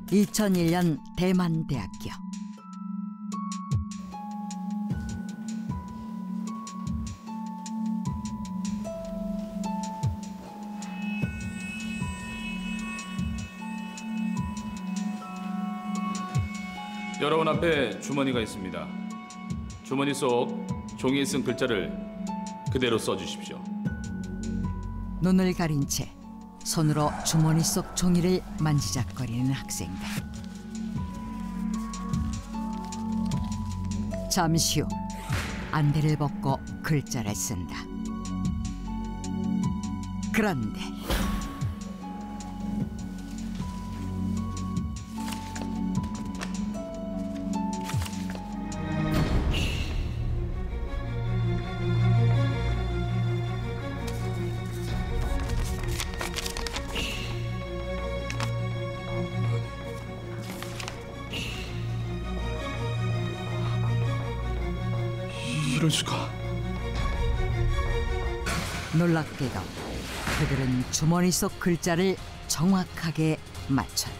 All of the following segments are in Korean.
2001년 대만대학교. 여러분 앞에 주머니가 있습니다. 주머니 속 종이에 쓴 글자를 그대로 써주십시오. 눈을 가린 채 손으로 주머니 속 종이를 만지작거리는 학생들. 잠시 후 안대를 벗고 글자를 쓴다. 그런데 이럴 수가. 놀랍게도 그들은 주머니 속 글자를 정확하게 맞췄다.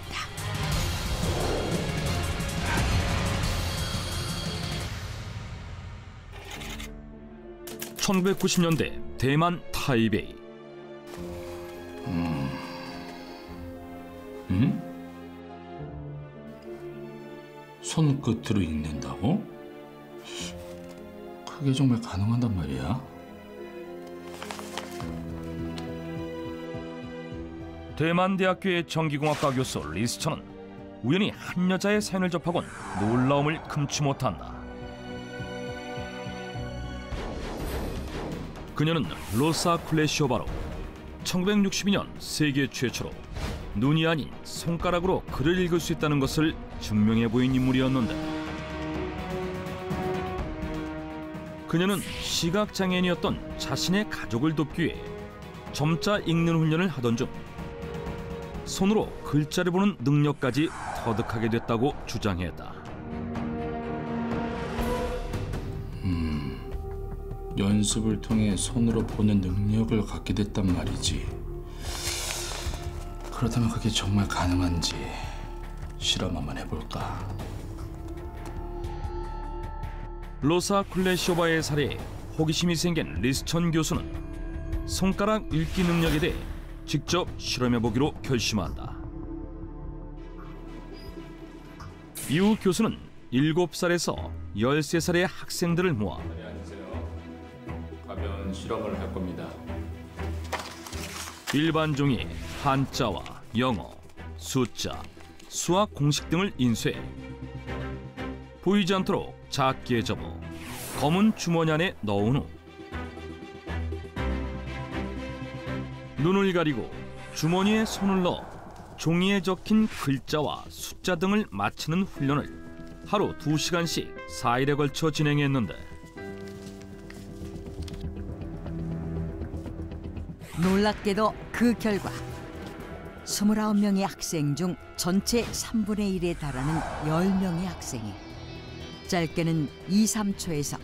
(1990년대) 대만 타이베이. 손끝으로 읽는다고? 그게 정말 가능한단 말이야? 대만대학교의 전기공학과 교수 리스천은 우연히 한 여자의 사연을 접하곤 놀라움을 금치 못한다. 그녀는 로사 쿨레시오바로 1962년 세계 최초로 눈이 아닌 손가락으로 글을 읽을 수 있다는 것을 증명해 보인 인물이었는데, 그녀는 시각장애인이었던 자신의 가족을 돕기 위해 점자 읽는 훈련을 하던 중 손으로 글자를 보는 능력까지 터득하게 됐다고 주장했다. 연습을 통해 손으로 보는 능력을 갖게 됐단 말이지. 그렇다면 그게 정말 가능한지 실험 한번 해볼까? 로사 쿨레시오바의 사례에 호기심이 생긴 리스천 교수는 손가락 읽기 능력에 대해 직접 실험해보기로 결심한다. 이후 교수는 7살에서 13살의 학생들을 모아 가벼운 실험을 할 겁니다. 일반 종이에 한자와 영어, 숫자, 수학 공식 등을 인쇄해 보이지 않도록 작게 접어 검은 주머니 안에 넣은 후 눈을 가리고 주머니에 손을 넣어 종이에 적힌 글자와 숫자 등을 맞히는 훈련을 하루 2시간씩 4일에 걸쳐 진행했는데, 놀랍게도 그 결과 29명의 학생 중 전체 3분의 1에 달하는 10명의 학생이 짧게는 2, 3초에서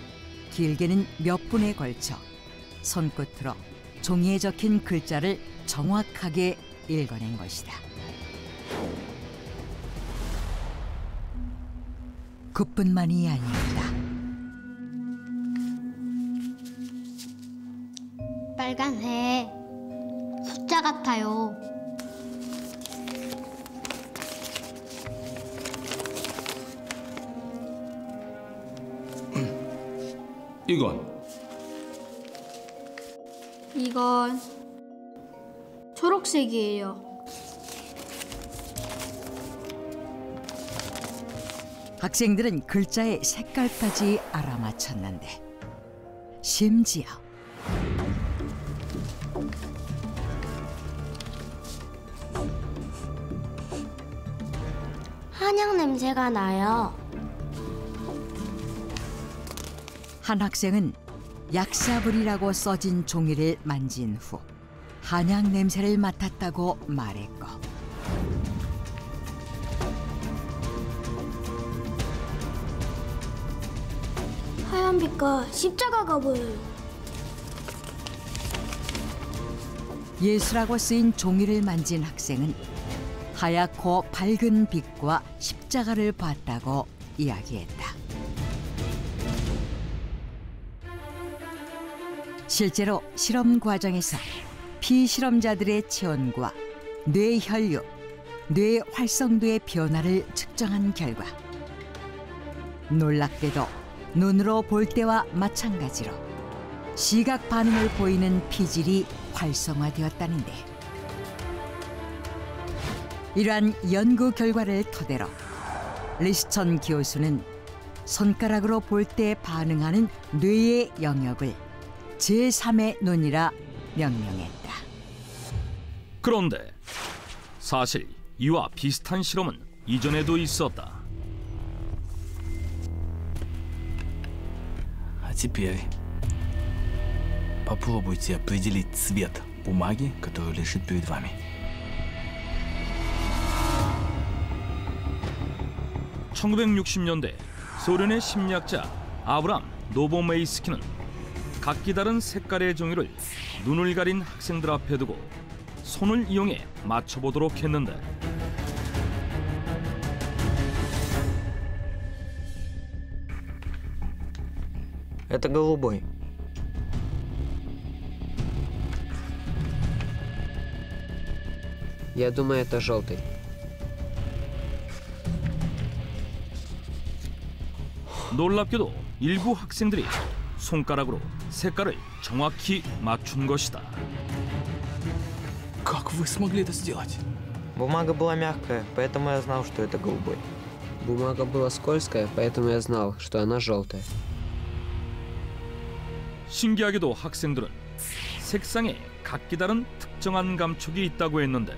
길게는 몇 분에 걸쳐 손끝으로 종이에 적힌 글자를 정확하게 읽어낸 것이다. 그뿐만이 아니었다. 빨간색 숫자 같아요. 이건 초록색이에요. 학생들은 글자의 색깔까지 알아맞혔는데, 심지어 한약 냄새가 나요. 한 학생은 약사불이라고 써진 종이를 만진 후 한약 냄새를 맡았다고 말했고, 하얀 빛과 십자가가 보여요. 예수라고 쓰인 종이를 만진 학생은 하얗고 밝은 빛과 십자가를 봤다고 이야기했다. 실제로 실험 과정에서 피실험자들의 체온과 뇌 혈류, 뇌 활성도의 변화를 측정한 결과 놀랍게도 눈으로 볼 때와 마찬가지로 시각 반응을 보이는 피질이 활성화되었다는데, 이러한 연구 결과를 토대로 리스천 교수는 손가락으로 볼 때 반응하는 뇌의 영역을 제3의 눈이라 명명했다. 그런데 사실 이와 비슷한 실험은 이전에도 있었다. А теперь попробуйте определить цвет бумаги, которая лежит перед вами. (1960년대) 소련의 심리학자 아브람 노보메이스키는 각기 다른 색깔의 종이를 눈을 가린 학생들 앞에 두고 손을 이용해 맞춰보도록 했는데, Это голубой. Я думаю, это желтый. 놀랍게도 일부 학생들이 손가락으로 색깔을 정확히 맞춘 것이다. Как вы смогли это сделать? Бумага была мягкая, поэтому я знал, что это голубой. Бумага была скользкая, поэтому я знал, что она желтая. 신기하게도 학생들은 색상에 각기 다른 특정한 감촉이 있다고 했는데,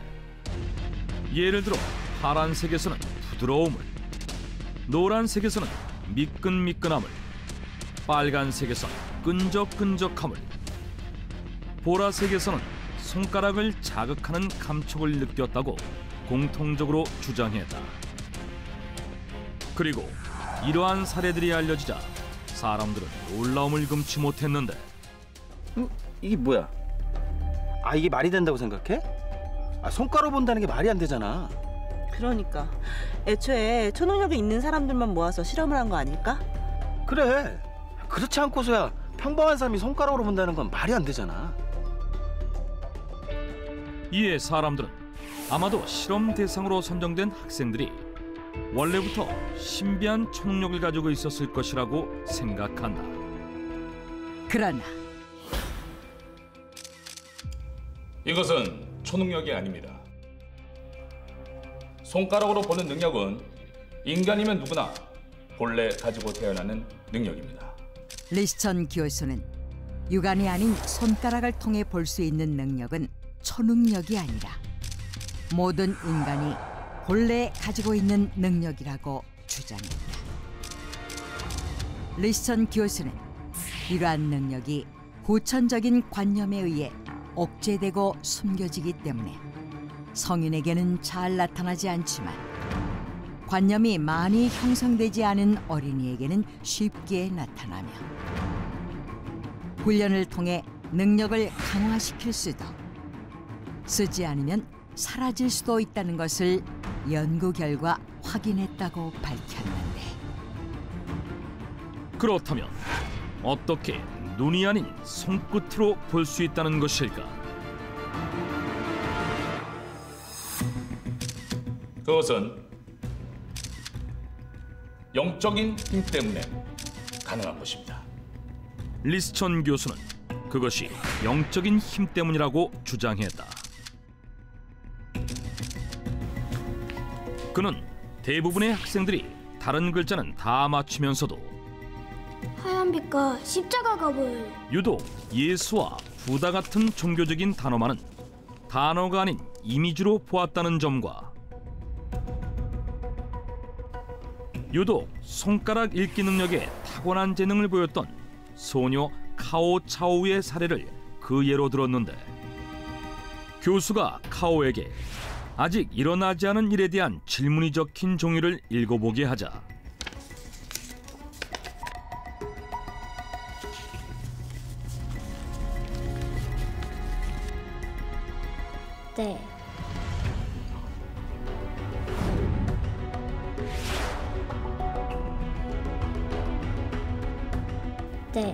예를 들어 파란색에서는 부드러움을, 노란색에서는 미끈미끈함을, 빨간색에서는 끈적끈적함을, 보라색에서는 손가락을 자극하는 감촉을 느꼈다고 공통적으로 주장했다. 그리고 이러한 사례들이 알려지자 사람들은 놀라움을 금치 못했는데, 이게 뭐야? 아, 이게 말이 된다고 생각해? 아, 손가락 본다는 게 말이 안 되잖아. 그러니까 애초에 초능력이 있는 사람들만 모아서 실험을 한 거 아닐까? 그래. 그렇지 않고서야 평범한 사람이 손가락으로 본다는 건 말이 안 되잖아. 이에 사람들은 아마도 실험 대상으로 선정된 학생들이 원래부터 신비한 초능력을 가지고 있었을 것이라고 생각한다. 그러나 이것은 초능력이 아닙니다. 손가락으로 보는 능력은 인간이면 누구나 본래 가지고 태어나는 능력입니다. 리스천 교수는 육안이 아닌 손가락을 통해 볼 수 있는 능력은 초능력이 아니라 모든 인간이 본래 가지고 있는 능력이라고 주장했다. 리스천 교수는 이러한 능력이 후천적인 관념에 의해 억제되고 숨겨지기 때문에 성인에게는 잘 나타나지 않지만 관념이 많이 형성되지 않은 어린이에게는 쉽게 나타나며 훈련을 통해 능력을 강화시킬 수도, 쓰지 않으면 사라질 수도 있다는 것을 연구 결과 확인했다고 밝혔는데, 그렇다면 어떻게 눈이 아닌 손끝으로 볼 수 있다는 것일까? 그것은 영적인 힘 때문에 가능한 것입니다. 리스천 교수는 그것이 영적인 힘 때문이라고 주장했다. 그는 대부분의 학생들이 다른 글자는 다 맞추면서도 하얀 빛과 십자가가 보여요. 유독 예수와 부다 같은 종교적인 단어만은 단어가 아닌 이미지로 보았다는 점과 유독 손가락 읽기 능력에 타고난 재능을 보였던 소녀 카오 차오의 사례를 그 예로 들었는데, 교수가 카오에게 아직 일어나지 않은 일에 대한 질문이 적힌 종이를 읽어보게 하자 네. て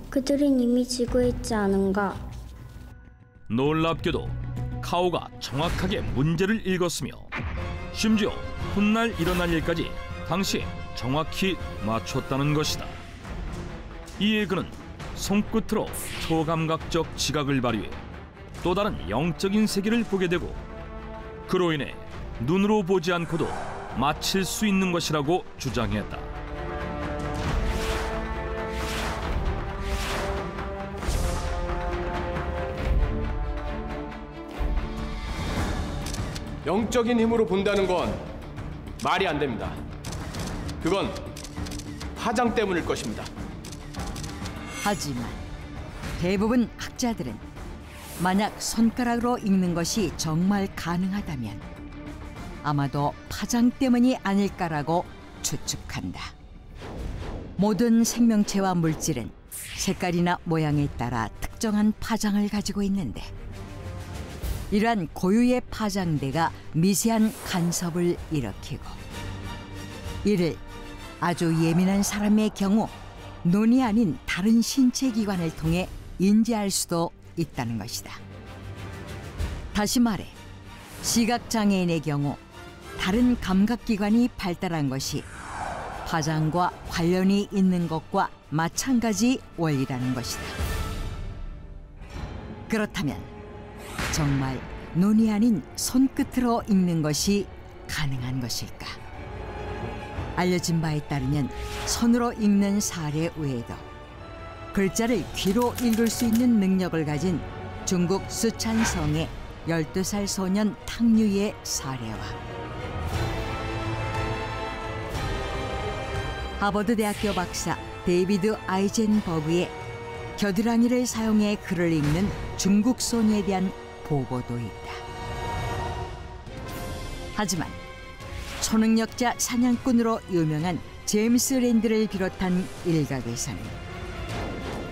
그들은 이미 지고 있지 않은가? 놀랍게도 카오가 정확하게 문제를 읽었으며 심지어 훗날 일어날 일까지 당시에 정확히 맞췄다는 것이다. 이에 그는 손끝으로 초감각적 지각을 발휘해 또 다른 영적인 세계를 보게 되고 그로 인해 눈으로 보지 않고도 맞힐 수 있는 것이라고 주장했다. 영적인 힘으로 본다는 건 말이 안 됩니다. 그건 파장 때문일 것입니다. 하지만 대부분 학자들은 만약 손가락으로 읽는 것이 정말 가능하다면 아마도 파장 때문이 아닐까라고 추측한다. 모든 생명체와 물질은 색깔이나 모양에 따라 특정한 파장을 가지고 있는데 이러한 고유의 파장대가 미세한 간섭을 일으키고 이를 아주 예민한 사람의 경우 눈이 아닌 다른 신체 기관을 통해 인지할 수도 있다는 것이다. 다시 말해 시각장애인의 경우 다른 감각기관이 발달한 것이 파장과 관련이 있는 것과 마찬가지 원리라는 것이다. 그렇다면 정말 눈이 아닌 손끝으로 읽는 것이 가능한 것일까? 알려진 바에 따르면 손으로 읽는 사례 외에도 글자를 귀로 읽을 수 있는 능력을 가진 중국 수찬성의 12살 소년 탕유의 사례와 하버드 대학교 박사 데이비드 아이젠버그의 겨드랑이를 사용해 글을 읽는 중국 소녀에 대한 보고도 있다. 하지만 초능력자 사냥꾼으로 유명한 제임스 랜드를 비롯한 일각에서는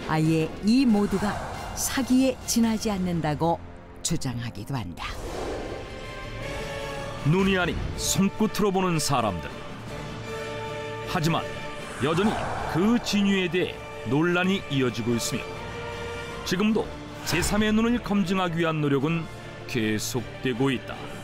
아예 이 모두가 사기에 지나지 않는다고 주장하기도 한다. 눈이 아닌 손끝으로 보는 사람들. 하지만 여전히 그 진위에 대해 논란이 이어지고 있으며 지금도 제3의 눈을 검증하기 위한 노력은 계속되고 있다.